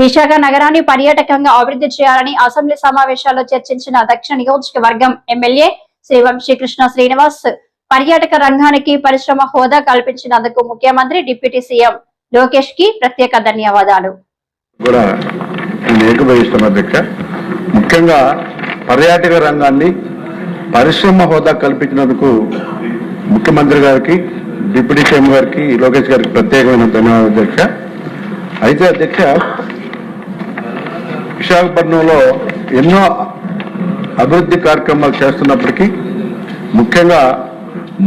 విశాఖ నగరాన్ని పర్యాటకంగా అభివృద్ధి చేయాలని అసెంబ్లీ సమావేశాల్లో చర్చించిన దక్షిణ నియోజకవర్గం ఎమ్మెల్యే శ్రీ వంశీకృష్ణ శ్రీనివాస్ పర్యాటక రంగానికి పరిశ్రమ హోదా కల్పించినందుకు ముఖ్యమంత్రి డిప్యూటీ సీఎం లోకేష్ కి ప్రత్యేక ధన్యవాదాలు. ముఖ్యంగా పర్యాటక రంగాన్ని పరిశ్రమ హోదా కల్పించినందుకు ముఖ్యమంత్రి గారికి డిప్యూటీ సీఎం గారికి లోకేష్ గారికి ప్రత్యేకమైన ధన్యవాదాలు అధ్యక్ష. అయితే అధ్యక్ష, విశాఖపట్నంలో ఎన్నో అభివృద్ధి కార్యక్రమాలు చేస్తున్నప్పటికీ ముఖ్యంగా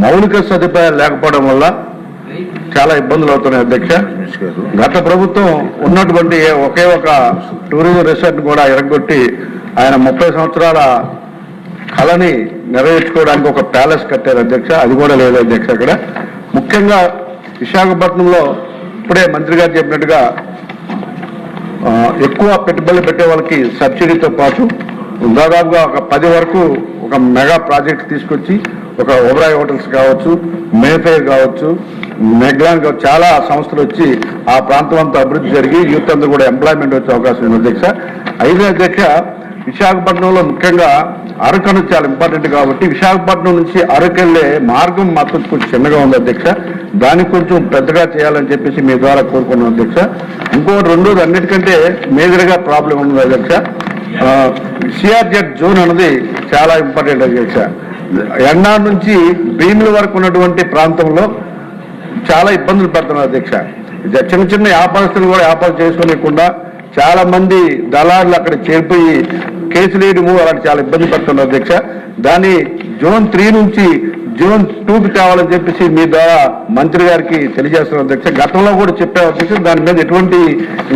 మౌలిక సదుపాయాలు లేకపోవడం వల్ల చాలా ఇబ్బందులు అవుతున్నాయి అధ్యక్ష. గత ప్రభుత్వం ఉన్నటువంటి ఒకే ఒక టూరిజం రిసార్ట్ కూడా ఎరగొట్టి ఆయన 30 సంవత్సరాల కళని నెరవేర్చుకోవడానికి ఒక ప్యాలెస్ కట్టారు అధ్యక్ష. అది కూడా లేదు అధ్యక్ష. అక్కడ ముఖ్యంగా విశాఖపట్నంలో ఇప్పుడే మంత్రి గారు చెప్పినట్టుగా ఎక్కువ పెట్టుబడులు పెట్టే వాళ్ళకి సబ్సిడీతో పాటు దాదాపుగా ఒక 10 వరకు ఒక మెగా ప్రాజెక్ట్ తీసుకొచ్చి ఒక ఓబరాయ్ హోటల్స్ కావచ్చు, మేఫేర్ కావచ్చు, మెగ్లాన్ కావచ్చు, చాలా సంస్థలు వచ్చి ఆ ప్రాంతం అంతా అభివృద్ధి జరిగి యూత్ అంతా కూడా ఎంప్లాయ్మెంట్ వచ్చే అవకాశం ఉంది అధ్యక్ష. అయితే అధ్యక్ష, విశాఖపట్నంలో ముఖ్యంగా అరకు అనేది చాలా ఇంపార్టెంట్ కాబట్టి విశాఖపట్నం నుంచి అరకు వెళ్లే మార్గం మాత్రం కొంచెం చిన్నగా ఉంది అధ్యక్ష. దానికి కొంచెం పెద్దగా చేయాలని చెప్పేసి మీ ద్వారా కోరుకున్నాం అధ్యక్ష. ఇంకోటి రెండోది, అన్నిటికంటే మేజర్గా ప్రాబ్లం ఉంది అధ్యక్ష. సిఆర్జెడ్ జోన్ అనేది చాలా ఇంపార్టెంట్ అధ్యక్ష. ఎన్నార్ నుంచి భీముల వరకు ఉన్నటువంటి ప్రాంతంలో చాలా ఇబ్బందులు పడుతున్నారు అధ్యక్ష. చిన్న చిన్న వ్యాపారస్తులు కూడా వ్యాపారం చేసుకోలేకుండా చాలా మంది దళారులు అక్కడ చేరిపోయి కేసులు వేయడము అలాంటి చాలా ఇబ్బంది పడుతున్నారు అధ్యక్ష. దాన్ని జోన్ 3 నుంచి జోన్ 2కి తేవాలని చెప్పేసి మీ ద్వారా మంత్రి గారికి తెలియజేస్తున్నారు అధ్యక్ష. గతంలో కూడా చెప్పారు అధ్యక్ష. దాని మీద ఎటువంటి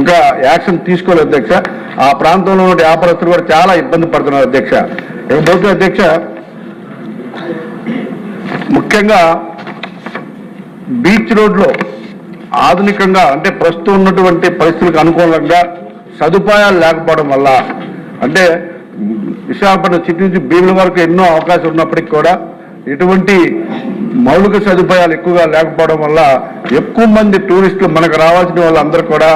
ఇంకా యాక్షన్ తీసుకోలేదు అధ్యక్ష. ఆ ప్రాంతంలో ఉన్న వ్యాపారస్తులు కూడా చాలా ఇబ్బంది పడుతున్నారు అధ్యక్ష. ఇకపోతే అధ్యక్ష, ముఖ్యంగా బీచ్ రోడ్లో ఆధునికంగా అంటే ప్రస్తుతం ఉన్నటువంటి పరిస్థితులకు అనుకూలంగా సదుపాయాలు లేకపోవడం వల్ల, అంటే విశాఖపట్నం సిటీ నుంచి భీముల వరకు ఎన్నో అవకాశం ఉన్నప్పటికీ కూడా ఎటువంటి మౌలిక సదుపాయాలు ఎక్కువగా లేకపోవడం వల్ల ఎక్కువ మంది టూరిస్టులు మనకు రావాల్సిన వాళ్ళందరూ కూడా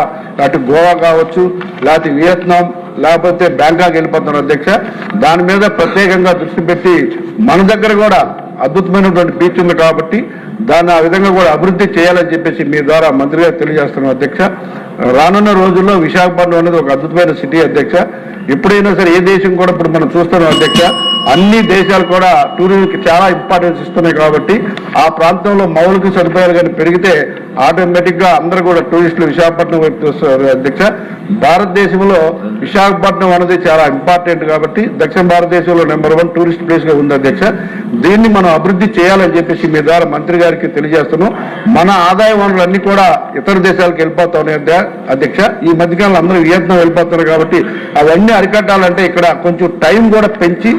అటు గోవా కావచ్చు, లేకపోతే వియత్నాం, లేకపోతే బ్యాంకాక్ వెళ్ళిపోతున్నారు అధ్యక్ష. దాని మీద ప్రత్యేకంగా దృష్టి పెట్టి మన దగ్గర కూడా అద్భుతమైనటువంటి బీచ్ ఉంది కాబట్టి దాన్ని ఆ విధంగా కూడా అభివృద్ధి చేయాలని చెప్పేసి మీ ద్వారా మంత్రి గారు తెలియజేస్తున్నాం అధ్యక్ష. రానున్న రోజుల్లో విశాఖపట్నం అనేది ఒక అద్భుతమైన సిటీ అధ్యక్ష. ఎప్పుడైనా సరే ఏ దేశం కూడా ఇప్పుడు మనం చూస్తున్నాం అధ్యక్ష, అన్ని దేశాలు కూడా టూరిజంకి చాలా ఇంపార్టెన్స్ ఇస్తున్నాయి కాబట్టి ఆ ప్రాంతంలో మౌలిక సదుపాయాలు కానీ పెరిగితే ఆటోమేటిక్గా అందరూ కూడా టూరిస్టులు విశాఖపట్నం వైపు చూస్తారు అధ్యక్ష. భారతదేశంలో విశాఖపట్నం అనేది చాలా ఇంపార్టెంట్ కాబట్టి దక్షిణ భారతదేశంలో నెంబర్ 1 టూరిస్ట్ ప్లేస్గా ఉంది అధ్యక్ష. దీన్ని మనం అభివృద్ధి చేయాలని చెప్పేసి మీ ద్వారా మంత్రి గారికి తెలియజేస్తున్నాం. మన ఆదాయ వనరులన్నీ కూడా ఇతర దేశాలకు వెళ్ళిపోతా ఉన్నాయి అధ్యక్ష. ఈ మధ్యకాలంలో అందరూ వియత్నాం వెళ్ళిపోతున్నారు కాబట్టి అవన్నీ అరికట్టాలంటే ఇక్కడ కొంచెం టైం కూడా పెంచి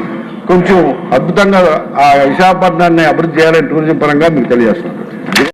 కొంచెం అద్భుతంగా ఆ విశాఖపట్నాన్ని అభివృద్ధి చేయాలని టూరిజం పరంగా మీకు తెలియజేస్తున్నాం.